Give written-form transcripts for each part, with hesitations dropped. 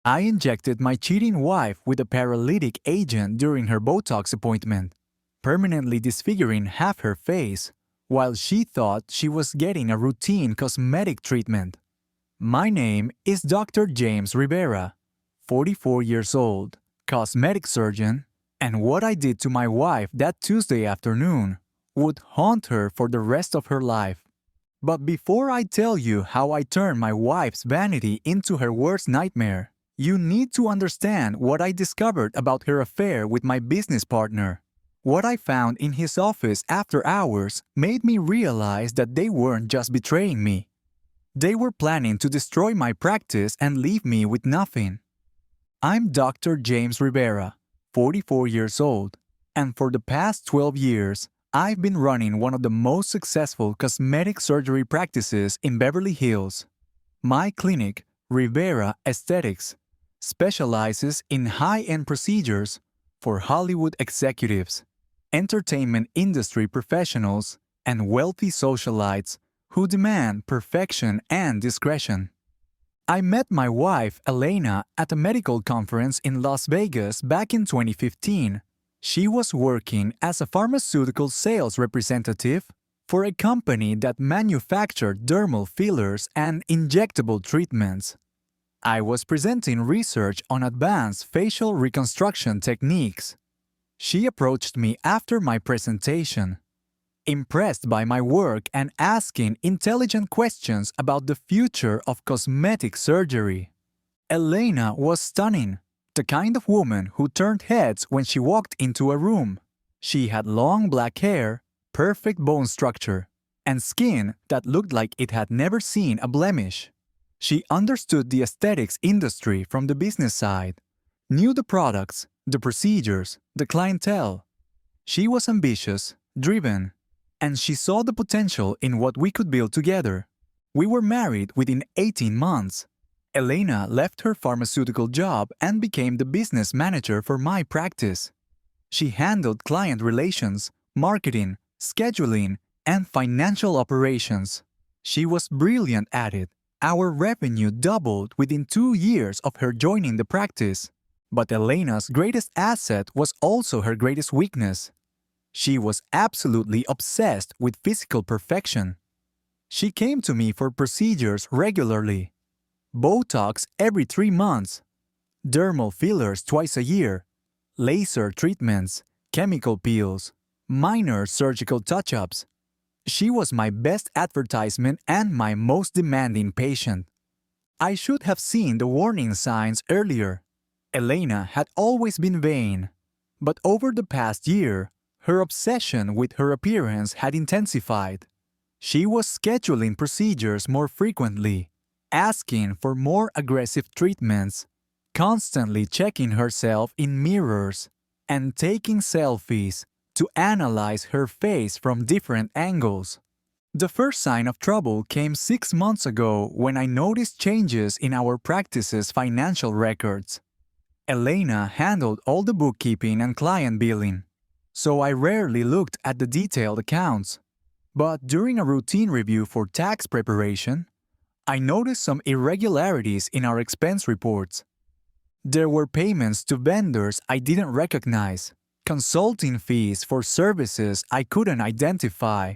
I injected my cheating wife with a paralytic agent during her Botox appointment, permanently disfiguring half her face, while she thought she was getting a routine cosmetic treatment. My name is Dr. James Rivera, 44 years old, cosmetic surgeon, and what I did to my wife that Tuesday afternoon would haunt her for the rest of her life. But before I tell you how I turned my wife's vanity into her worst nightmare, you need to understand what I discovered about her affair with my business partner. What I found in his office after hours made me realize that they weren't just betraying me. They were planning to destroy my practice and leave me with nothing. I'm Dr. James Rivera, 44 years old, and for the past 12 years, I've been running one of the most successful cosmetic surgery practices in Beverly Hills. My clinic, Rivera Aesthetics, specializes in high-end procedures for Hollywood executives, entertainment industry professionals, and wealthy socialites who demand perfection and discretion. I met my wife, Elena, at a medical conference in Las Vegas back in 2015. She was working as a pharmaceutical sales representative for a company that manufactured dermal fillers and injectable treatments. I was presenting research on advanced facial reconstruction techniques. She approached me after my presentation, impressed by my work and asking intelligent questions about the future of cosmetic surgery. Elena was stunning, the kind of woman who turned heads when she walked into a room. She had long black hair, perfect bone structure, and skin that looked like it had never seen a blemish. She understood the aesthetics industry from the business side, knew the products, the procedures, the clientele. She was ambitious, driven, and she saw the potential in what we could build together. We were married within 18 months. Elena left her pharmaceutical job and became the business manager for my practice. She handled client relations, marketing, scheduling, and financial operations. She was brilliant at it. Our revenue doubled within 2 years of her joining the practice. But Elena's greatest asset was also her greatest weakness. She was absolutely obsessed with physical perfection. She came to me for procedures regularly. Botox every 3 months, dermal fillers twice a year, laser treatments, chemical peels, minor surgical touch-ups. She was my best advertisement and my most demanding patient. I should have seen the warning signs earlier. Elena had always been vain, but over the past year, her obsession with her appearance had intensified. She was scheduling procedures more frequently, asking for more aggressive treatments, constantly checking herself in mirrors, and taking selfies to analyze her face from different angles. The first sign of trouble came 6 months ago when I noticed changes in our practice's financial records. Elena handled all the bookkeeping and client billing, so I rarely looked at the detailed accounts. But during a routine review for tax preparation, I noticed some irregularities in our expense reports. There were payments to vendors I didn't recognize, consulting fees for services I couldn't identify,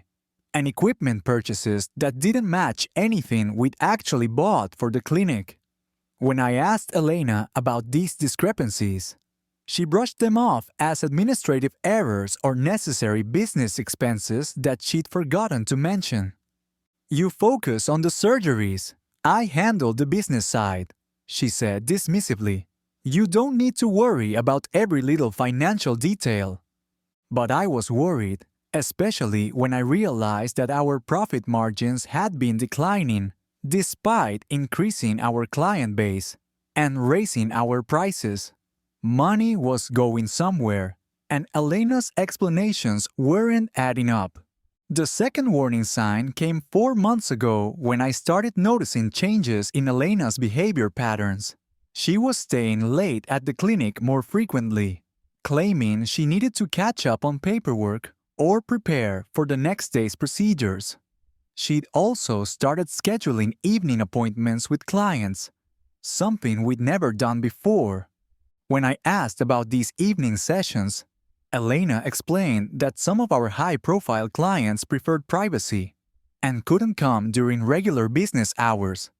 and equipment purchases that didn't match anything we'd actually bought for the clinic. When I asked Elena about these discrepancies, she brushed them off as administrative errors or necessary business expenses that she'd forgotten to mention. "You focus on the surgeries. I handle the business side," she said dismissively. "You don't need to worry about every little financial detail." But I was worried, especially when I realized that our profit margins had been declining despite increasing our client base and raising our prices. Money was going somewhere, and Elena's explanations weren't adding up. The second warning sign came 4 months ago when I started noticing changes in Elena's behavior patterns. She was staying late at the clinic more frequently, claiming she needed to catch up on paperwork or prepare for the next day's procedures. She'd also started scheduling evening appointments with clients, something we'd never done before. When I asked about these evening sessions, Elena explained that some of our high-profile clients preferred privacy and couldn't come during regular business hours.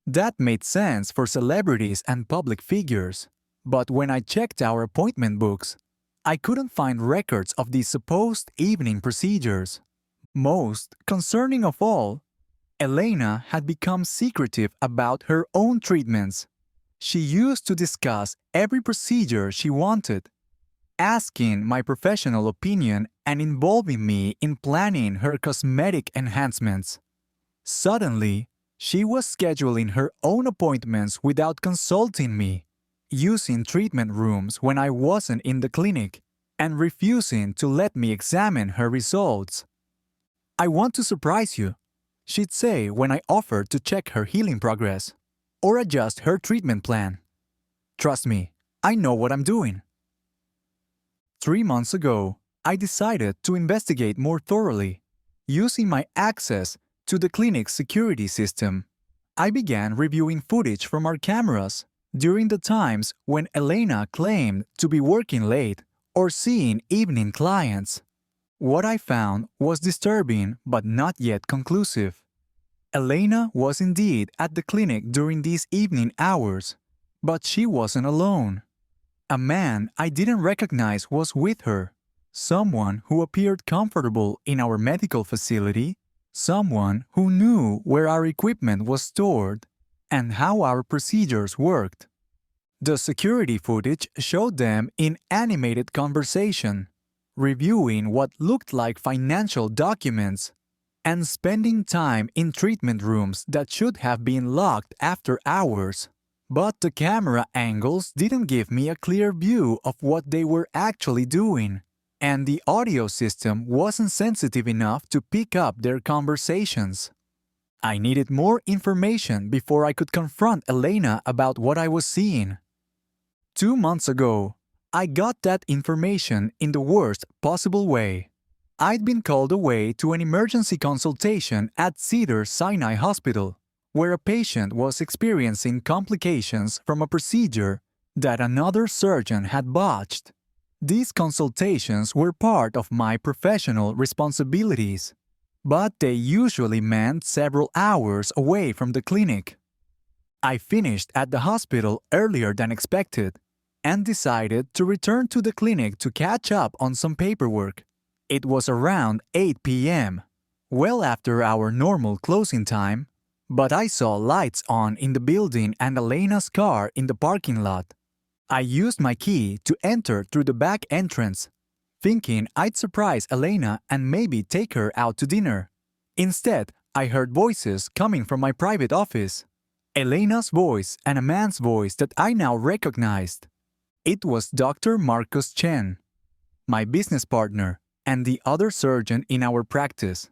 That made sense for celebrities and public figures. But when I checked our appointment books, I couldn't find records of these supposed evening procedures. Most concerning of all, Elena had become secretive about her own treatments. She used to discuss every procedure she wanted, asking my professional opinion and involving me in planning her cosmetic enhancements. Suddenly, she was scheduling her own appointments without consulting me, using treatment rooms when I wasn't in the clinic, and refusing to let me examine her results. "I want to surprise you," she'd say when I offered to check her healing progress or adjust her treatment plan. "Trust me, I know what I'm doing." 3 months ago, I decided to investigate more thoroughly. Using my access to the clinic's security system, I began reviewing footage from our cameras during the times when Elena claimed to be working late or seeing evening clients. What I found was disturbing but not yet conclusive. Elena was indeed at the clinic during these evening hours, but she wasn't alone. A man I didn't recognize was with her, someone who appeared comfortable in our medical facility, someone who knew where our equipment was stored and how our procedures worked. The security footage showed them in animated conversation, reviewing what looked like financial documents, and spending time in treatment rooms that should have been locked after hours. But the camera angles didn't give me a clear view of what they were actually doing, and the audio system wasn't sensitive enough to pick up their conversations. I needed more information before I could confront Elena about what I was seeing. 2 months ago, I got that information in the worst possible way. I'd been called away to an emergency consultation at Cedars-Sinai Hospital, where a patient was experiencing complications from a procedure that another surgeon had botched. These consultations were part of my professional responsibilities, but they usually meant several hours away from the clinic. I finished at the hospital earlier than expected and decided to return to the clinic to catch up on some paperwork. It was around 8 p.m., well after our normal closing time, but I saw lights on in the building and Elena's car in the parking lot. I used my key to enter through the back entrance, thinking I'd surprise Elena and maybe take her out to dinner. Instead, I heard voices coming from my private office. Elena's voice and a man's voice that I now recognized. It was Dr. Marcus Chen, my business partner and the other surgeon in our practice.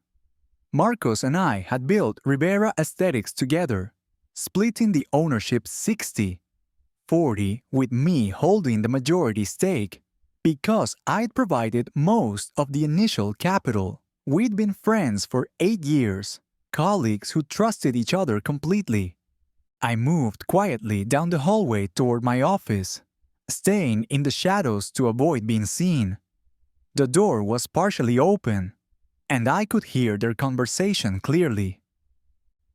Marcos and I had built Rivera Aesthetics together, splitting the ownership 60-40 with me holding the majority stake. Because I'd provided most of the initial capital, we'd been friends for 8 years, colleagues who trusted each other completely. I moved quietly down the hallway toward my office, staying in the shadows to avoid being seen. The door was partially open, and I could hear their conversation clearly.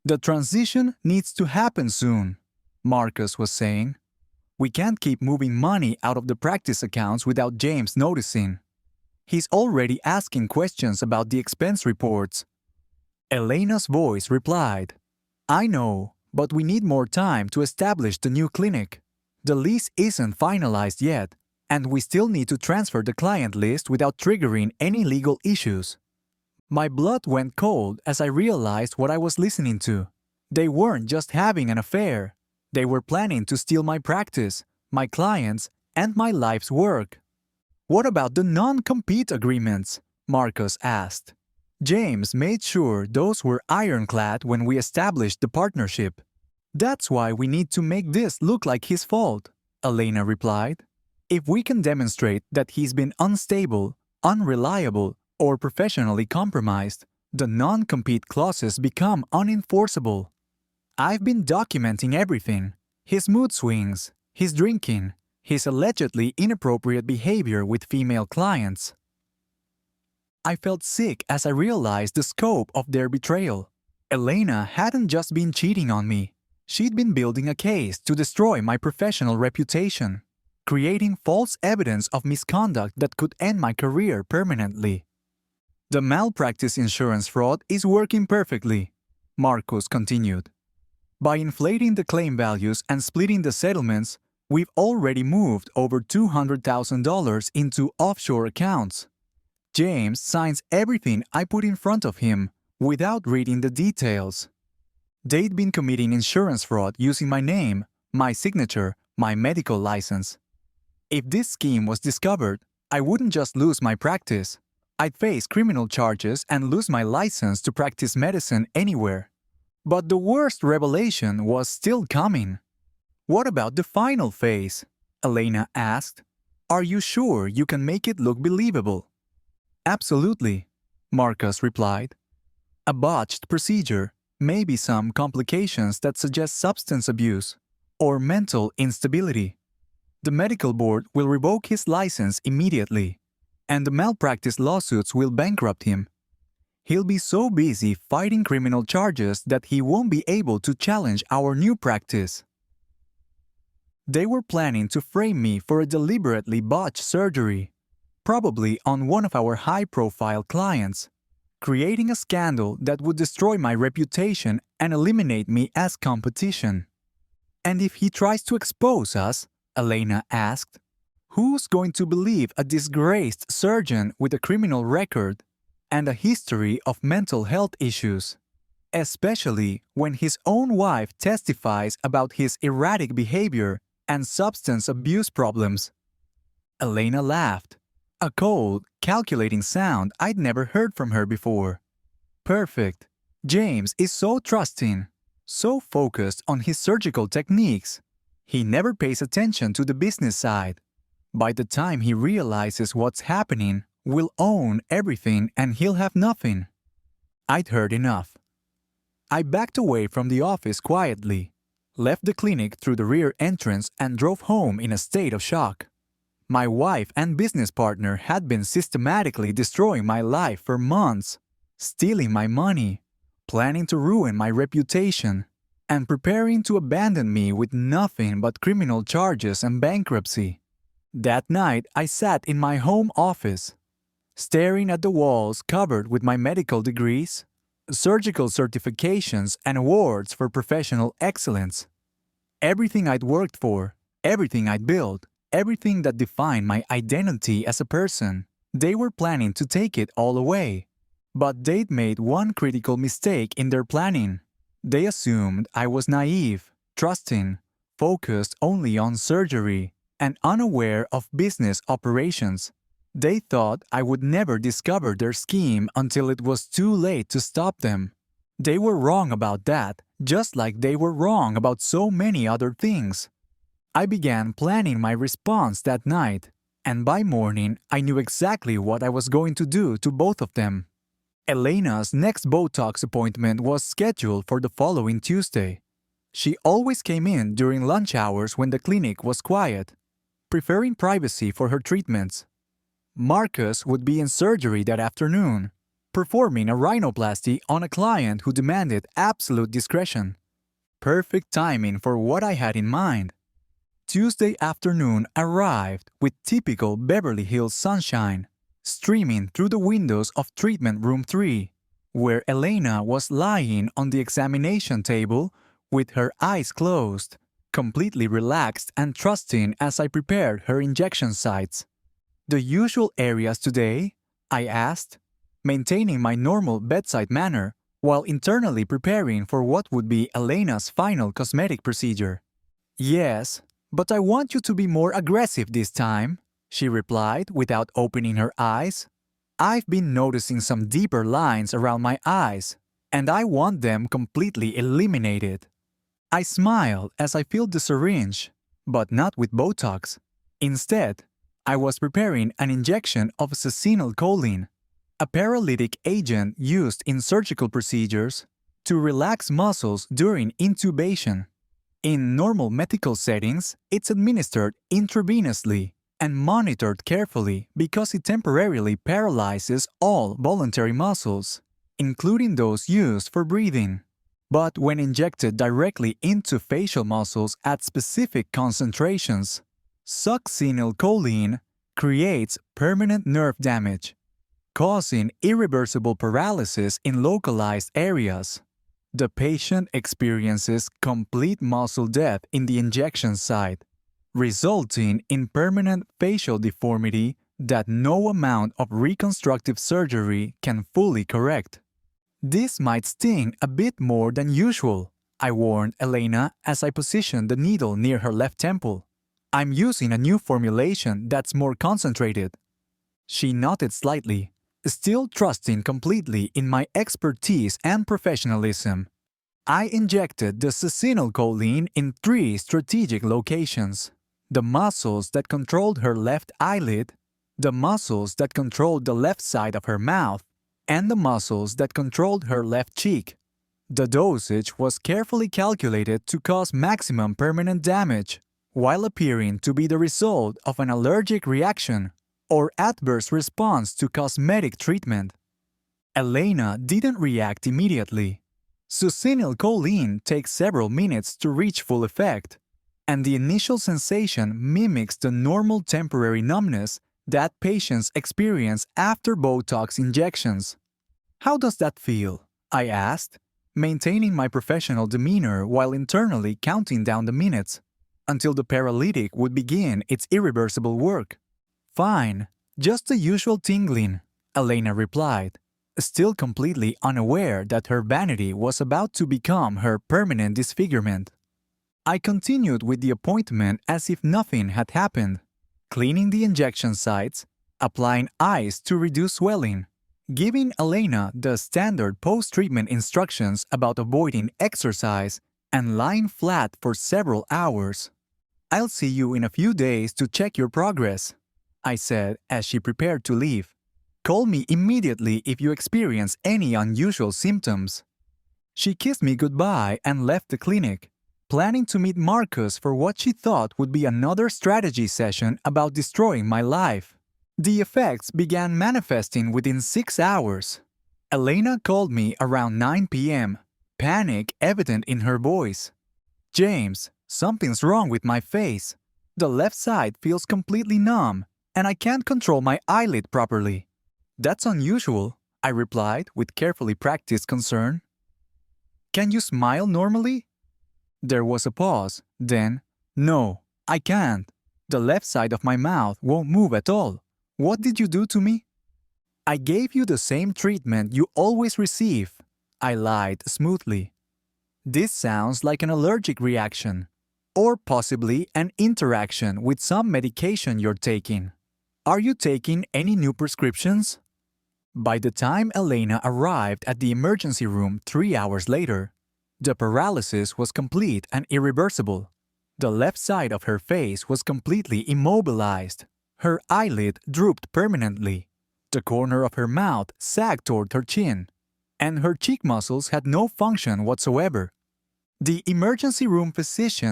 "The transition needs to happen soon," Marcus was saying. "We can't keep moving money out of the practice accounts without James noticing. He's already asking questions about the expense reports." Elena's voice replied, "I know, but we need more time to establish the new clinic. The lease isn't finalized yet, and we still need to transfer the client list without triggering any legal issues." My blood went cold as I realized what I was listening to. They weren't just having an affair. They were planning to steal my practice, my clients, and my life's work. "What about the non-compete agreements?" Marcus asked. "James made sure those were ironclad when we established the partnership. That's why we need to make this look like his fault," Elena replied. "If we can demonstrate that he's been unstable, unreliable, or professionally compromised, the non-compete clauses become unenforceable. I've been documenting everything. His mood swings, his drinking, his allegedly inappropriate behavior with female clients. I felt sick as I realized the scope of their betrayal. Elena hadn't just been cheating on me. She'd been building a case to destroy my professional reputation, creating false evidence of misconduct that could end my career permanently. The malpractice insurance fraud is working perfectly, Marcus continued. By inflating the claim values and splitting the settlements, we've already moved over $200,000 into offshore accounts. James signs everything I put in front of him without reading the details. They'd been committing insurance fraud using my name, my signature, my medical license. If this scheme was discovered, I wouldn't just lose my practice. I'd face criminal charges and lose my license to practice medicine anywhere. But the worst revelation was still coming. "What about the final phase?" Elena asked. "Are you sure you can make it look believable?" "Absolutely," Marcus replied. "A botched procedure, maybe some complications that suggest substance abuse or mental instability. The medical board will revoke his license immediately, and the malpractice lawsuits will bankrupt him. He'll be so busy fighting criminal charges that he won't be able to challenge our new practice." They were planning to frame me for a deliberately botched surgery, probably on one of our high-profile clients, creating a scandal that would destroy my reputation and eliminate me as competition. "And if he tries to expose us," Elena asked, "who's going to believe a disgraced surgeon with a criminal record and a history of mental health issues, especially when his own wife testifies about his erratic behavior and substance abuse problems?" Elena laughed, a cold, calculating sound I'd never heard from her before. "Perfect. James is so trusting, so focused on his surgical techniques. He never pays attention to the business side. By the time he realizes what's happening, we'll own everything and he'll have nothing." I'd heard enough. I backed away from the office quietly, left the clinic through the rear entrance and drove home in a state of shock. My wife and business partner had been systematically destroying my life for months, stealing my money, planning to ruin my reputation, and preparing to abandon me with nothing but criminal charges and bankruptcy. That night, I sat in my home office, staring at the walls covered with my medical degrees, surgical certifications, and awards for professional excellence. Everything I'd worked for, everything I'd built, everything that defined my identity as a person, they were planning to take it all away. But they'd made one critical mistake in their planning. They assumed I was naive, trusting, focused only on surgery, and unaware of business operations. They thought I would never discover their scheme until it was too late to stop them. They were wrong about that, just like they were wrong about so many other things. I began planning my response that night, and by morning I knew exactly what I was going to do to both of them. Elena's next Botox appointment was scheduled for the following Tuesday. She always came in during lunch hours when the clinic was quiet, preferring privacy for her treatments. Marcus would be in surgery that afternoon, performing a rhinoplasty on a client who demanded absolute discretion. Perfect timing for what I had in mind. Tuesday afternoon arrived with typical Beverly Hills sunshine, streaming through the windows of treatment room 3, where Elena was lying on the examination table with her eyes closed, completely relaxed and trusting as I prepared her injection sites. "The usual areas today?" I asked, maintaining my normal bedside manner while internally preparing for what would be Elena's final cosmetic procedure. "Yes, but I want you to be more aggressive this time," she replied without opening her eyes. "I've been noticing some deeper lines around my eyes, and I want them completely eliminated." I smiled as I filled the syringe, but not with Botox. Instead, I was preparing an injection of succinylcholine, a paralytic agent used in surgical procedures to relax muscles during intubation. In normal medical settings, it's administered intravenously and monitored carefully because it temporarily paralyzes all voluntary muscles, including those used for breathing. But when injected directly into facial muscles at specific concentrations, succinylcholine creates permanent nerve damage, causing irreversible paralysis in localized areas. The patient experiences complete muscle death in the injection site, resulting in permanent facial deformity that no amount of reconstructive surgery can fully correct. This might sting a bit more than usual, I warned Elena as I positioned the needle near her left temple. I'm using a new formulation that's more concentrated. She nodded slightly, still trusting completely in my expertise and professionalism. I injected the succinylcholine in 3 strategic locations: the muscles that controlled her left eyelid, the muscles that controlled the left side of her mouth, and the muscles that controlled her left cheek. The dosage was carefully calculated to cause maximum permanent damage, while appearing to be the result of an allergic reaction or adverse response to cosmetic treatment. Elena didn't react immediately. Succinylcholine takes several minutes to reach full effect, and the initial sensation mimics the normal temporary numbness that patients experience after Botox injections. How does that feel? I asked, maintaining my professional demeanor while internally counting down the minutes until the paralytic would begin its irreversible work. Fine, just the usual tingling, Elena replied, still completely unaware that her vanity was about to become her permanent disfigurement. I continued with the appointment as if nothing had happened, cleaning the injection sites, applying ice to reduce swelling, giving Elena the standard post-treatment instructions about avoiding exercise and lying flat for several hours. I'll see you in a few days to check your progress, I said as she prepared to leave. Call me immediately if you experience any unusual symptoms. She kissed me goodbye and left the clinic, planning to meet Marcus for what she thought would be another strategy session about destroying my life. The effects began manifesting within 6 hours. Elena called me around 9 p.m., panic evident in her voice. James, something's wrong with my face. The left side feels completely numb, and I can't control my eyelid properly. That's unusual, I replied with carefully practiced concern. Can you smile normally? There was a pause, then, no, I can't. The left side of my mouth won't move at all. What did you do to me? I gave you the same treatment you always receive, I lied smoothly. This sounds like an allergic reaction, or possibly an interaction with some medication you're taking. Are you taking any new prescriptions? By the time Elena arrived at the emergency room 3 hours later, the paralysis was complete and irreversible. The left side of her face was completely immobilized. Her eyelid drooped permanently. The corner of her mouth sagged toward her chin, and her cheek muscles had no function whatsoever. The emergency room physician